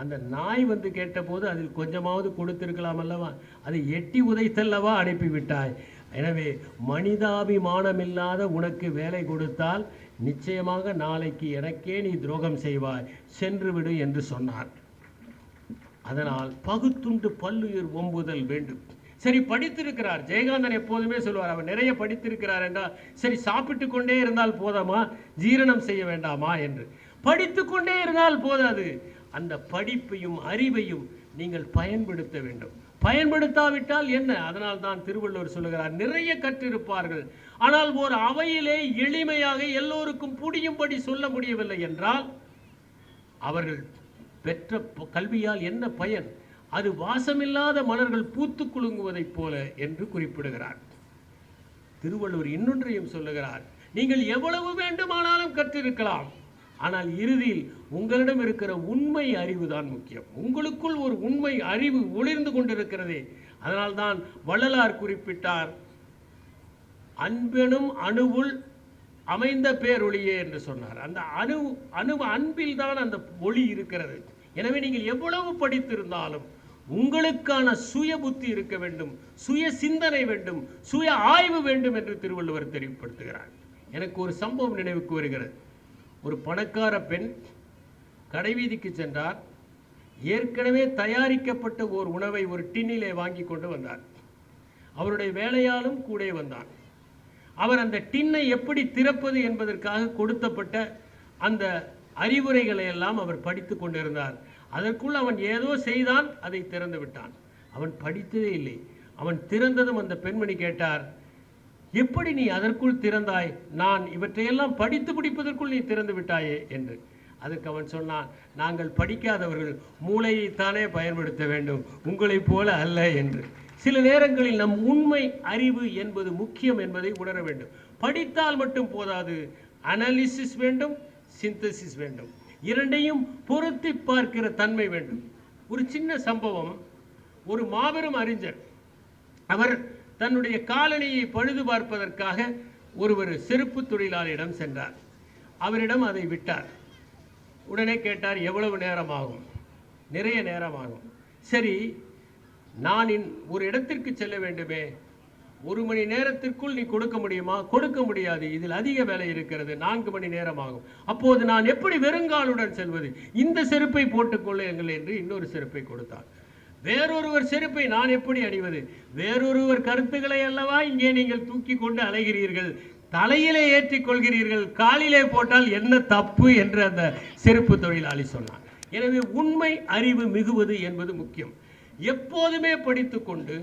அந்த நாய் வந்து கேட்டபோது அதில் கொஞ்சமாவது கொடுத்திருக்கலாம் அல்லவா, அதை எட்டி உதைத்தல்லவா அனுப்பிவிட்டாய். எனவே மனிதாபிமானமில்லாத உனக்கு வேலை கொடுத்தால் நிச்சயமாக நாளைக்கு எனக்கே நீ துரோகம் செய்வாய், சென்று விடு என்று சொன்னார். அதனால் பகுத்துண்டு பல்லுயிர் ஒம்புதல் வேண்டும். சரி, படித்திருக்கிறார். ஜெயகாந்தன் எப்போதுமே சொல்வார், அவர் நிறைய படித்திருக்கிறார் என்றால் சரி சாப்பிட்டு கொண்டே இருந்தால் போதாமா, ஜீரணம் செய்ய வேண்டாமா என்று. படித்து கொண்டே இருந்தால் போதாது, அந்த படிப்பையும் அறிவையும் நீங்கள் பயன்படுத்த வேண்டும். பயன்படுத்தாவிட்டால் என்ன? அதனால் தான் திருவள்ளுவர் சொல்லுகிறார், நிறைய கற்றிருப்பார்கள், ஆனால் ஒரு அவையிலே எளிமையாக எல்லோருக்கும் புரியும்படி சொல்ல முடியவில்லை என்றால் அவர்கள் பெற்ற கல்வியால் என்ன பயன்? அது வாசமில்லாத மலர்கள் பூத்து குலுங்குவதைப் போல என்று குறிப்பிடுகிறார். திருவள்ளுவர் இன்னொன்றையும் சொல்லுகிறார், நீங்கள் எவ்வளவு வேண்டுமானாலும் கற்றிருக்கலாம், ஆனால் இறுதியில் உங்களிடம் இருக்கிற உண்மை அறிவு தான் முக்கியம். உங்களுக்குள் ஒரு உண்மை அறிவு ஒளிர்ந்து கொண்டிருக்கிறதே. அதனால்தான் வள்ளலார் குறிப்பிட்டார், அன்பெனும் அணுவுள் அமைந்த பேரொளியே என்று சொன்னார். அந்த அன்பில் தான் அந்த ஒளி இருக்கிறது. எனவே நீங்கள் எவ்வளவு படித்திருந்தாலும் உங்களுக்கான சுய புத்தி இருக்க வேண்டும், சுய சிந்தனை வேண்டும், சுய ஆய்வு வேண்டும் என்று திருவள்ளுவர் தெளிவுபடுத்துகிறார். எனக்கு ஒரு சம்பவம் நினைவுக்கு வருகிறது. ஒரு பணக்கார பெண் கடைவீதிக்கு சென்றார். ஏற்கனவே தயாரிக்கப்பட்ட ஒரு உணவை ஒரு டின்னிலே வாங்கி கொண்டு வந்தார். அவருடைய வேலையாலும் கூட வந்தான். அவர் அந்த டின்னை எப்படி திறப்பது என்பதற்காக கொடுத்தப்பட்ட அந்த அறிவுரைகளை எல்லாம் அவர் படித்து கொண்டிருந்தார். அதற்குள் அவன் ஏதோ செய்தான், அதை திறந்து விட்டான். அவன் படித்ததே இல்லை. அவன் திறந்ததும் அந்த பெண்மணி கேட்டார், எப்படி நீ அதற்குள் திறந்தாய்? நான் இவற்றையெல்லாம் படித்து பிடிப்பதற்குள் நீ திறந்து விட்டாயே என்று. அதுக்கு அவன் சொன்னான், நாங்கள் படிக்காதவர்கள் மூளையைத்தானே பயன்படுத்த வேண்டும், உங்களைப் போல அல்ல என்று. சில நேரங்களில் நம் உண்மை அறிவு என்பது முக்கியம் என்பதை உணர வேண்டும். படித்தால் மட்டும் போதாது, அனாலிசிஸ் வேண்டும், சிந்தசிஸ் வேண்டும். இரண்டையும் பொருத்தி பார்க்கிற தன்மை வேண்டும். ஒரு சின்ன சம்பவம். ஒரு மாபெரும் அறிஞர், அவர் தன்னுடைய காலணியை பழுது பார்ப்பதற்காக ஒருவர் செருப்பு தொழிலாளியிடம் சென்றார். அவரிடம் அதை விட்டார். உடனே கேட்டார், எவ்வளவு நேரம் ஆகும்? நிறைய நேரம் ஆகும். சரி, நான் ஒரு இடத்திற்கு செல்ல வேண்டுமே, 1 மணி நேரத்திற்குள் நீ கொடுக்க முடியுமா? கொடுக்க முடியாது, இதில் அதிக வேலை இருக்கிறது, 4 மணி நேரம் ஆகும். அப்போது நான் எப்படி வெறுங்காலுடன் செல்வது? இந்த செருப்பை போட்டுக்கொள்ளுங்கள் என்று இன்னொரு செருப்பை கொடுத்தார். வேறொருவர் செருப்பை நான் எப்படி அணிவது? வேறொருவர் கருத்துக்களை அல்லவா இங்கே நீங்கள் தூக்கி கொண்டு அலைகிறீர்கள், தலையிலே ஏற்றிக் கொள்கிறீர்கள், காலிலே போட்டால் என்ன தப்பு என்று அந்த செருப்பு தொழிலாளி சொன்னார். எனவே உண்மை அறிவு மிகுவது என்பது முக்கியம். எப்போதுமே படித்துக்கொண்டு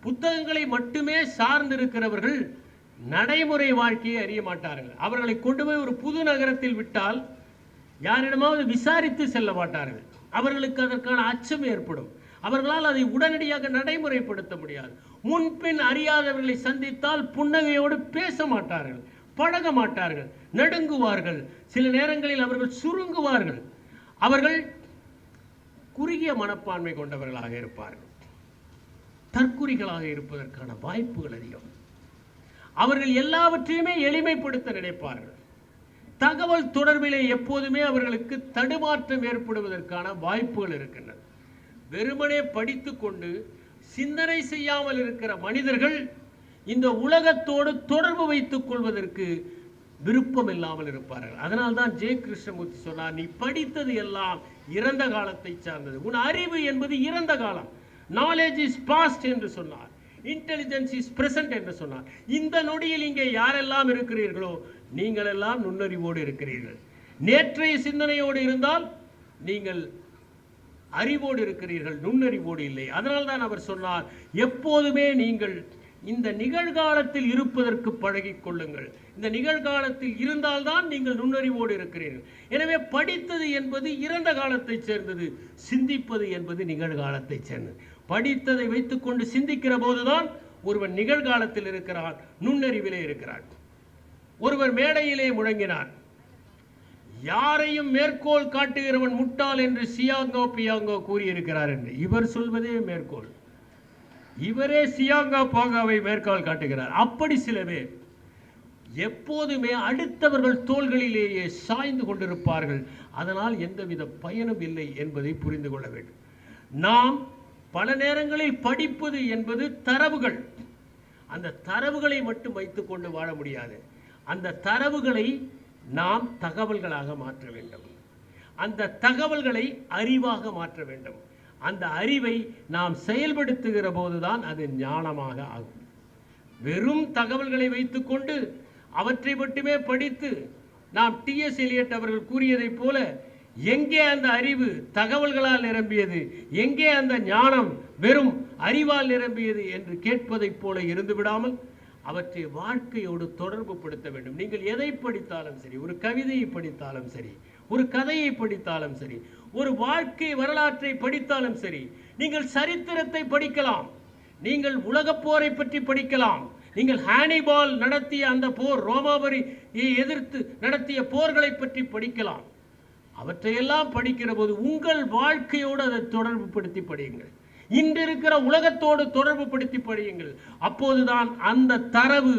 புத்தகங்களை மட்டுமே சார்ந்திருக்கிறவர்கள் நடைமுறை வாழ்க்கையை அறிய மாட்டார்கள். அவர்களை கொண்டு போய் ஒரு புது நகரத்தில் விட்டால் யாரிடமாவது விசாரித்து செல்ல மாட்டார்கள். அவர்களுக்கு அதற்கான அச்சம் ஏற்படும். அவர்களால் அதை உடனடியாக நடைமுறைப்படுத்த முடியாது. முன்பின் அறியாதவர்களை சந்தித்தால் புன்னகையோடு பேச மாட்டார்கள், பழக மாட்டார்கள், நடுங்குவார்கள், சில நேரங்களில் அவர்கள் சுருங்குவார்கள். அவர்கள் குறுகிய மனப்பான்மை கொண்டவர்களாக இருப்பார்கள். தற்குறிகளாக இருப்பதற்கான வாய்ப்புகள் அதிகம். அவர்கள் எல்லாவற்றையுமே எளிமைப்படுத்த நினைப்பார்கள். தகவல் தொடர்பிலே எப்போதுமே அவர்களுக்கு தடுமாற்றம் ஏற்படுவதற்கான வாய்ப்புகள் இருக்கின்றன. வெறுமனே படித்து கொண்டு சிந்தனை செய்யாமல் இருக்கிற மனிதர்கள் இந்த உலகத்தோடு தொடர்பு வைத்துக் கொள்வதற்கு விருப்பம் இல்லாமல் இருப்பார்கள். அதனால்தான் ஜே கிருஷ்ணமூர்த்தி சொன்னார், நீ படித்தது எல்லாம் இறந்த காலத்தை சார்ந்தது, உன் அறிவு என்பது இறந்த காலம். நாலேஜ் இஸ் பாஸ்ட் என்று சொன்னார், இன்டெலிஜென்ஸ் இஸ் பிரசன்ட் என்று சொன்னார். இந்த நொடியில் இங்கே யாரெல்லாம் இருக்கிறீர்களோ நீங்கள் எல்லாம் நுண்ணறிவோடு இருக்கிறீர்கள். நேற்றைய சிந்தனையோடு இருந்தால் நீங்கள் அறிவோடு இருக்கிறீர்கள், நுண்ணறிவோடு இல்லை. அதனால்தான் அவர் சொன்னார், எப்போதுமே நீங்கள் இந்த நிகழ்காலத்தில் இருப்பதற்கு பழகிக் கொள்ளுங்கள். இந்த நிகழ்காலத்தில் இருந்தால்தான் நீங்கள் நுண்ணறிவோடு இருக்கிறீர்கள். எனவே படித்தது என்பது இறந்த காலத்தை சேர்ந்தது, சிந்திப்பது என்பது நிகழ்காலத்தை சேர்ந்தது. படித்ததை வைத்துக்கொண்டு சிந்திக்கிற போதுதான் ஒருவன் நிகழ்காலத்தில் இருக்கிறான், நுண்ணறிவிலே இருக்கிறான். ஒருவர் மேடையிலே முழங்கினார், யாரையும் மேற்கோள் காட்டுகிறவன் முட்டாள் என்று சியாங்கோ பியாங்கோ கூறியிருக்கிறார் என்று. இவர் சொல்வதே மேற்கோள், இவரே சியாங்கா பாங்காவை மேற்கோள் காட்டுகிறார். அப்படி சில பேர் எப்போதுமே அடுத்தவர்கள் தோள்களிலேயே சாய்ந்து கொண்டிருப்பார்கள். அதனால் எந்தவித பயனும் இல்லை என்பதை புரிந்து கொள்ள வேண்டும். நாம் பல நேரங்களில் படிப்பது என்பது தரவுகள். அந்த தரவுகளை மட்டும் வைத்துக்கொண்டு வாழ முடியாது. அந்த தரவுகளை நாம் தகவல்களாக மாற்ற வேண்டும். அந்த தகவல்களை அறிவாக மாற்ற வேண்டும். அந்த அறிவை நாம் செயல்படுத்துகிற போதுதான் அது ஞானமாக ஆகும். வெறும் தகவல்களை வைத்துக்கொண்டு அவற்றை மட்டுமே படித்து நாம் டி.எஸ். எலியட் அவர்கள் கூறியதைப் போல எங்கே அந்த அறிவு தகவல்களால் நிரம்பியது, எங்கே அந்த ஞானம் வெறும் அறிவால் நிரம்பியது என்று கேட்பதைப் போல இருந்து விடாமல் அவற்றை வாழ்க்கையோடு தொடர்பு படுத்த வேண்டும். நீங்கள் எதை படித்தாலும் சரி, ஒரு கவிதையை படித்தாலும் சரி, ஒரு கதையை படித்தாலும் சரி, ஒரு வாழ்க்கை வரலாற்றை படித்தாலும் சரி, நீங்கள் சரித்திரத்தை படிக்கலாம், நீங்கள் உலகப் போரை பற்றி படிக்கலாம், நீங்கள் ஹானிபால் நடத்திய அந்த போர், ரோமாபுரியை எதிர்த்து நடத்திய போர்களை பற்றி படிக்கலாம். அவற்றையெல்லாம் படிக்கிற போது உங்கள் வாழ்க்கையோடு அதை தொடர்பு படுத்தி படியுங்கள். இன்றிருக்கிற உலகத்தோடு தொடர்பு படுத்தி படியுங்கள். அப்போதுதான் அந்த தரவு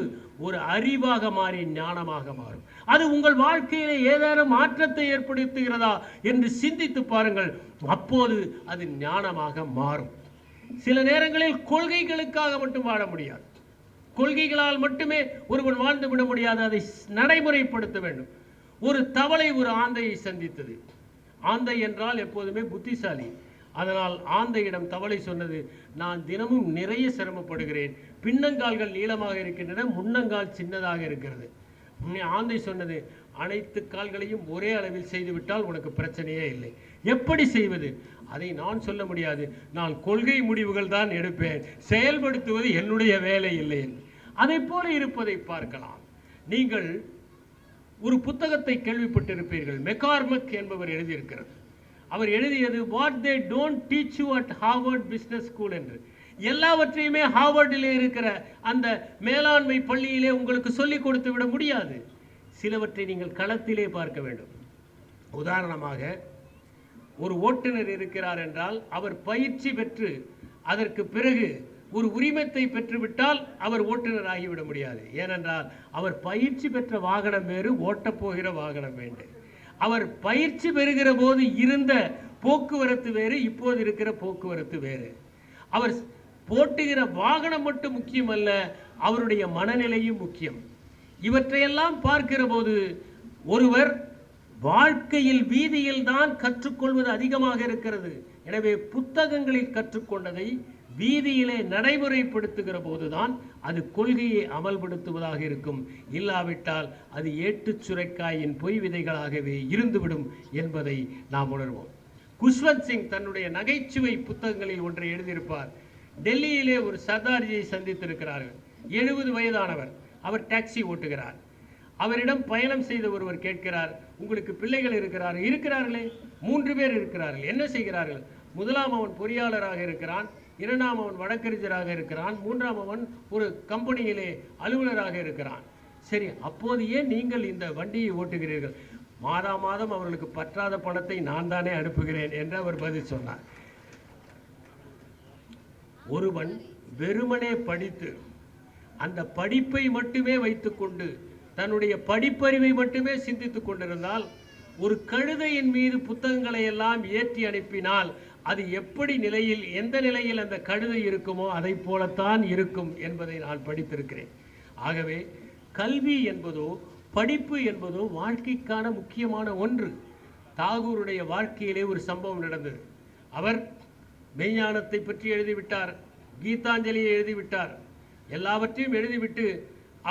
ஒரு அறிவாக மாறி ஞானமாக மாறும். அது உங்கள் வாழ்க்கையிலே ஏதேனும் மாற்றத்தை ஏற்படுத்துகிறதா என்று சிந்தித்து பாருங்கள். அப்போது அது ஞானமாக மாறும். சில நேரங்களில் கொள்கைகளுக்காக மட்டும் வாழ முடியாது. கொள்கைகளால் மட்டுமே ஒருவன் வாழ்ந்து விட முடியாது. அதை நடைமுறைப்படுத்த வேண்டும். ஒரு தவளை ஒரு ஆந்தையை சந்தித்தது. ஆந்தை என்றால் எப்போதுமே புத்திசாலி. அதனால் ஆந்தையிடம் தவளை சொன்னது, நான் தினமும் நிறைய சிரமப்படுகிறேன், பின்னங்கால்கள் நீளமாக இருக்கின்றன, முன்னங்கால் சின்னதாக இருக்கிறது. ஆந்தை சொன்னது, அனைத்து கால்களையும் ஒரே அளவில் செய்துவிட்டால் உனக்கு பிரச்சனையே இல்லை. எப்படி செய்வது? அதை நான் சொல்ல முடியாது, நான் கொள்கை முடிவுகள் தான் எடுப்பேன், செயல்படுத்துவது என்னுடைய வேலை இல்லை என்று. அதை போல இருப்பதை பார்க்கலாம். நீங்கள் ஒரு புத்தகத்தை கேள்விப்பட்டிருப்பீர்கள், மெக்கார்மக் என்பவர் எழுதியிருக்கிறது. அவர் எழுதியது what they don't teach you at Harvard business school என்று. எல்லாவற்றையுமே ஹார்வர்டிலே இருக்கிற அந்த மேலாண்மை பள்ளியிலே உங்களுக்கு சொல்லிக் கொடுத்து விட முடியாது. சிலவற்றை நீங்கள் களத்திலே பார்க்க வேண்டும். உதாரணமாக, ஒரு ஓட்டுநர் இருக்கிறார் என்றால் அவர் பயிற்சி பெற்று அதற்கு பிறகு ஒரு உரிமத்தை பெற்றுவிட்டால் அவர் ஓட்டுநர் ஆகிவிட முடியாது. ஏனென்றால் அவர் பயிற்சி பெற்ற வாகனம் வேறு, ஓட்டப் போகிற வாகனம் வேண்டு. அவர் பயிற்சி பெறுகிற போது இருந்த போக்குவரத்து வேறு, இப்போது இருக்கிற போக்குவரத்து வேறு. அவர் போட்டுகிற வாகனம் மட்டும் முக்கியமல்ல, அவருடைய மனநிலையும் முக்கியம். இவற்றையெல்லாம் பார்க்கிற போது ஒருவர் வாழ்க்கையில் வீதியில் தான் கற்றுக்கொள்வது அதிகமாக இருக்கிறது. எனவே புத்தகங்களில் கற்றுக்கொண்டதை வீதியிலே நடைமுறைப்படுத்துகிற போதுதான் அது கொள்கையை அமல்படுத்துவதாக இருக்கும். இல்லாவிட்டால் அது ஏட்டுச் சுரைக்காயின் பொய் விதைகளாகவே இருந்துவிடும் என்பதை நாம் உணர்வோம். குஷ்வந்த் சிங் தன்னுடைய நகைச்சுவை புத்தகங்களில் ஒன்றை எழுதியிருப்பார். டெல்லியிலே ஒரு சர்தார்ஜியை சந்தித்திருக்கிறார்கள். 70 வயதானவர். அவர் டாக்ஸி ஓட்டுகிறார். அவரிடம் பயணம் செய்த ஒருவர் கேட்கிறார், உங்களுக்கு பிள்ளைகள் இருக்கிறார்களே? 3 பேர் இருக்கிறார்கள். என்ன செய்கிறார்கள்? முதலாம் அவன் பொறியாளராக இருக்கிறான், 2ஆம் அவன் வழக்கறிஞராக இருக்கிறான், 3ஆம் அவன் ஒரு கம்பெனியிலே அலுவலராக இருக்கிறான். சரி, அப்போது ஏன் நீங்கள் இந்த வண்டியை ஓட்டுகிறீர்கள்? மாதம் அவர்களுக்கு பற்றாத பணத்தை நான் தானே அனுப்புகிறேன் என்று அவர் பதில் சொன்னார். ஒருவன் வெறுமனே படித்து அந்த படிப்பை மட்டுமே வைத்துக்கொண்டு தன்னுடைய படிப்பறிவை மட்டுமே சிந்தித்துக் கொண்டிருந்தால், ஒரு கழுதையின் மீது புத்தகங்களை எல்லாம் ஏற்றி அனுப்பினால் அது எப்படி நிலையில், எந்த நிலையில் அந்த கழுதை இருக்குமோ அதை போலத்தான் இருக்கும் என்பதை நான் படித்திருக்கிறேன். ஆகவே கல்வி என்பதோ படிப்பு என்பதோ வாழ்க்கைக்கான முக்கியமான ஒன்று. தாகூருடைய வாழ்க்கையிலே ஒரு சம்பவம் நடந்தது. அவர் மெய்ஞானத்தை பற்றி எழுதிவிட்டார், கீதாஞ்சலியை எழுதிவிட்டார், எல்லாவற்றையும் எழுதிவிட்டு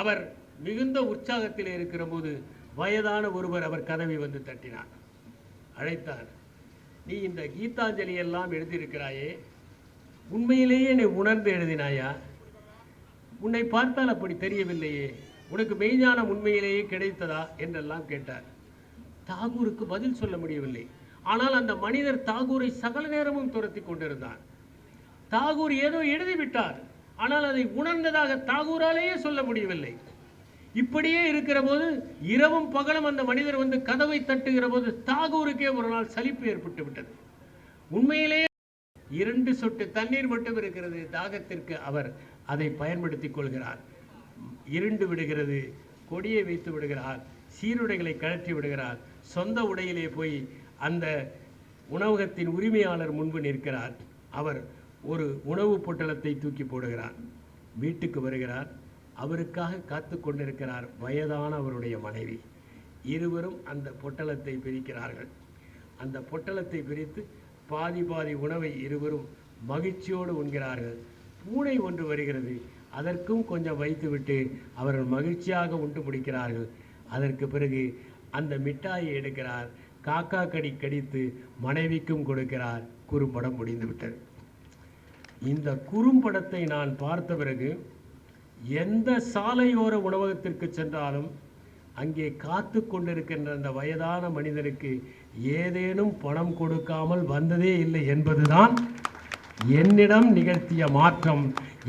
அவர் மிகுந்த உற்சாகத்தில் இருக்கிற போது வயதான ஒருவர் அவர் கதவை வந்து தட்டினார், அழைத்தார். நீ இந்த கீதாஞ்சலி எல்லாம் எழுதியிருக்கிறாயே, உண்மையிலேயே என்னை உணர்ந்து எழுதினாயா? உன்னை பார்த்தால் அப்படி தெரியவில்லையே, உனக்கு மெய்ஞானம் உண்மையிலேயே கிடைத்ததா என்றெல்லாம் கேட்டார். தாகூருக்கு பதில் சொல்ல முடியவில்லை. ஆனால் அந்த மனிதர் தாகூரை சகல நேரமும் துரத்தி கொண்டிருந்தார். தாகூர் ஏதோ எழுதிவிட்டார், ஆனால் அதை உணர்ந்ததாக தாகூராலேயே சொல்ல முடியவில்லை. இப்படியே இருக்கிற போது இரவும் பகலும் அந்த மனிதர் வந்து கதவை தட்டுகிற போது தாகூருக்கே ஒரு நாள் சலிப்பு ஏற்பட்டு விட்டது. உண்மையிலேயே 2 சொட்டு தண்ணீர் மட்டும் இருக்கிறது தாகத்திற்கு. அவர் அதை பயன்படுத்தி கொள்கிறார். இருண்டு விடுகிறது, கொடியை வைத்து விடுகிறார், சீருடைகளை கழற்றி விடுகிறார், சொந்த உடையிலே போய் அந்த உணவகத்தின் உரிமையாளர் முன்பு நிற்கிறார். அவர் ஒரு உணவு பொட்டலத்தை தூக்கி போடுகிறார். வீட்டுக்கு வருகிறார். அவருக்காக காத்து கொண்டிருக்கிறார் வயதான அவருடைய மனைவி. இருவரும் அந்த பொட்டலத்தை பிரிக்கிறார்கள். அந்த பொட்டலத்தை பிரித்து பாதி உணவை இருவரும் மகிழ்ச்சியோடு உண்கிறார்கள். பூனை ஒன்று வருகிறது, அதற்கும் கொஞ்சம் வைத்துவிட்டு அவர்கள் மகிழ்ச்சியாக உண்டு முடிக்கிறார்கள். அதற்கு பிறகு அந்த மிட்டாயை எடுக்கிறார், காக்கா கடித்து மனைவிக்கும் கொடுக்கிறார். குறும்படம் முடிந்துவிட்டது. இந்த குறும்படத்தை நான் பார்த்த பிறகு எந்த சாலையோர உணவகத்திற்கு சென்றாலும் அங்கே காத்து கொண்டிருக்கின்ற அந்த வயதான மனிதருக்கு ஏதேனும் பணம் கொடுக்காமல் வந்ததே இல்லை என்பதுதான் என்னிடம் நிகழ்த்திய மாற்றம்.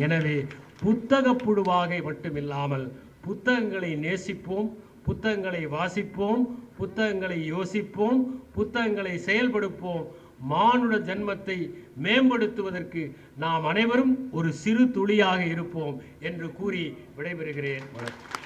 எனவே புத்தகப்புழுவாக மட்டுமில்லாமல் புத்தகங்களை நேசிப்போம், புத்தகங்களை வாசிப்போம், புத்தகங்களை யோசிப்போம், புத்தகங்களை செயல்படுப்போம். மானுட ஜன்மத்தை மேம்படுத்துவதற்கு நாம் அனைவரும் ஒரு சிறு துளியாக இருப்போம் என்று கூறி விடைபெறுகிறேன். வணக்கம்.